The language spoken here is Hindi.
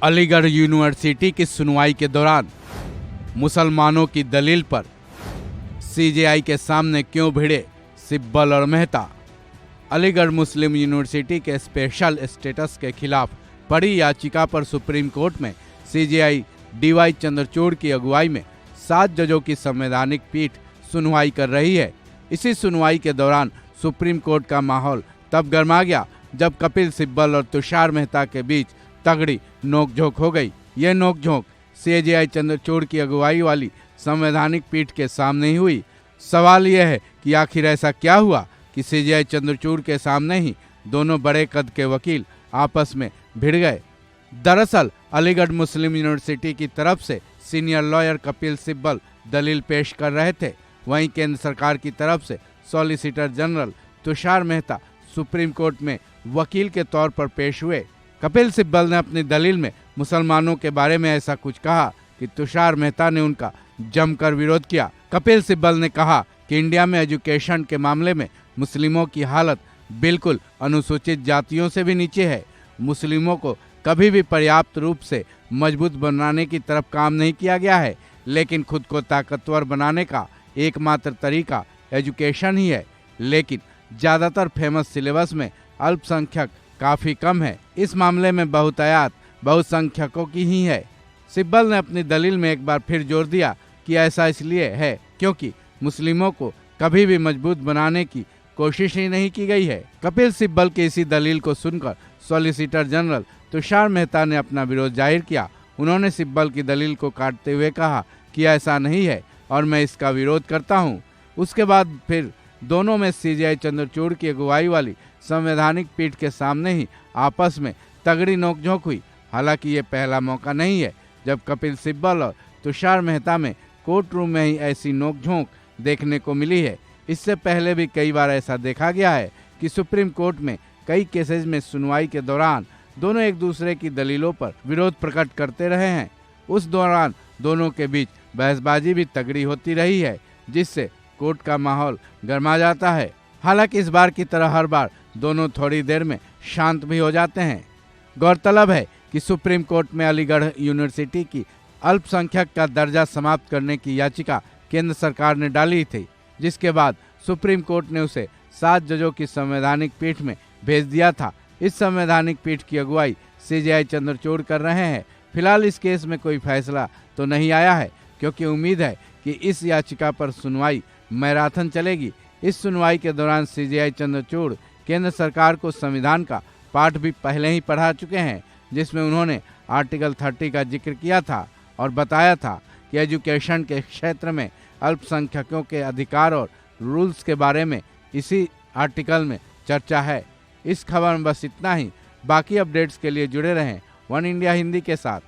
अलीगढ़ यूनिवर्सिटी की सुनवाई के दौरान मुसलमानों की दलील पर सीजेआई के सामने क्यों भिड़े सिब्बल और मेहता। अलीगढ़ मुस्लिम यूनिवर्सिटी के स्पेशल स्टेटस के खिलाफ पड़ी याचिका पर सुप्रीम कोर्ट में सीजेआई डीवाई चंद्रचूड़ की अगुवाई में 7 जजों की संवैधानिक पीठ सुनवाई कर रही है। इसी सुनवाई के दौरान सुप्रीम कोर्ट का माहौल तब गर्मा गया जब कपिल सिब्बल और तुषार मेहता के बीच तगड़ी नोकझोंक हो गई। यह नोकझोंक सीजेआई चंद्रचूड़ की अगुवाई वाली संवैधानिक पीठ के सामने ही हुई। सवाल यह है कि आखिर ऐसा क्या हुआ कि सीजेआई चंद्रचूड़ के सामने ही दोनों बड़े कद के वकील आपस में भिड़ गए। दरअसल अलीगढ़ मुस्लिम यूनिवर्सिटी की तरफ से सीनियर लॉयर कपिल सिब्बल दलील पेश कर रहे थे, वहीं केंद्र सरकार की तरफ से solicitor general Tushar Mehta supreme court में वकील के तौर पर पेश हुए। कपिल सिब्बल ने अपनी दलील में मुसलमानों के बारे में ऐसा कुछ कहा कि तुषार मेहता ने उनका जमकर विरोध किया। कपिल सिब्बल ने कहा कि इंडिया में एजुकेशन के मामले में मुस्लिमों की हालत बिल्कुल अनुसूचित जातियों से भी नीचे है। मुस्लिमों को कभी भी पर्याप्त रूप से मजबूत बनाने की तरफ काम नहीं किया गया है, लेकिन खुद को ताकतवर बनाने का एकमात्र तरीका एजुकेशन ही है। लेकिन ज़्यादातर फेमस सिलेबस में अल्पसंख्यक काफ़ी कम है। इस मामले में बहुतायत बहुसंख्यकों की ही है। सिब्बल ने अपनी दलील में एक बार फिर जोर दिया कि ऐसा इसलिए है क्योंकि मुस्लिमों को कभी भी मजबूत बनाने की कोशिश ही नहीं की गई है। कपिल सिब्बल की इसी दलील को सुनकर सॉलिसिटर जनरल तुषार मेहता ने अपना विरोध जाहिर किया। उन्होंने सिब्बल की दलील को काटते हुए कहा कि ऐसा नहीं है और मैं इसका विरोध करता हूं। उसके बाद फिर दोनों में सीजेआई चंद्रचूड़ की अगुवाई वाली संवैधानिक पीठ के सामने ही आपस में तगड़ी नोकझोंक हुई। हालांकि ये पहला मौका नहीं है जब कपिल सिब्बल और तुषार मेहता में कोर्ट रूम में ही ऐसी नोकझोंक देखने को मिली है। इससे पहले भी कई बार ऐसा देखा गया है कि सुप्रीम कोर्ट में कई केसेस में सुनवाई के दौरान दोनों एक दूसरे की दलीलों पर विरोध प्रकट करते रहे हैं। उस दौरान दोनों के बीच बहसबाजी भी तगड़ी होती रही है, जिससे कोर्ट का माहौल गर्मा जाता है। हालांकि इस बार की तरह हर बार दोनों थोड़ी देर में शांत भी हो जाते हैं। गौरतलब है कि सुप्रीम कोर्ट में अलीगढ़ यूनिवर्सिटी की अल्पसंख्यक का दर्जा समाप्त करने की याचिका केंद्र सरकार ने डाली थी, जिसके बाद सुप्रीम कोर्ट ने उसे 7 जजों की संवैधानिक पीठ में भेज दिया था। इस संवैधानिक पीठ की अगुवाई सीजेआई चंद्रचूड़ कर रहे हैं। फिलहाल इस केस में कोई फैसला तो नहीं आया है, क्योंकि उम्मीद है कि इस याचिका पर सुनवाई मैराथन चलेगी। इस सुनवाई के दौरान सीजेआई चंद्रचूड़ केंद्र सरकार को संविधान का पाठ भी पहले ही पढ़ा चुके हैं, जिसमें उन्होंने आर्टिकल 30 का जिक्र किया था और बताया था कि एजुकेशन के क्षेत्र में अल्पसंख्यकों के अधिकार और रूल्स के बारे में इसी आर्टिकल में चर्चा है। इस खबर में बस इतना ही। बाकी अपडेट्स के लिए जुड़े रहें वन इंडिया हिंदी के साथ।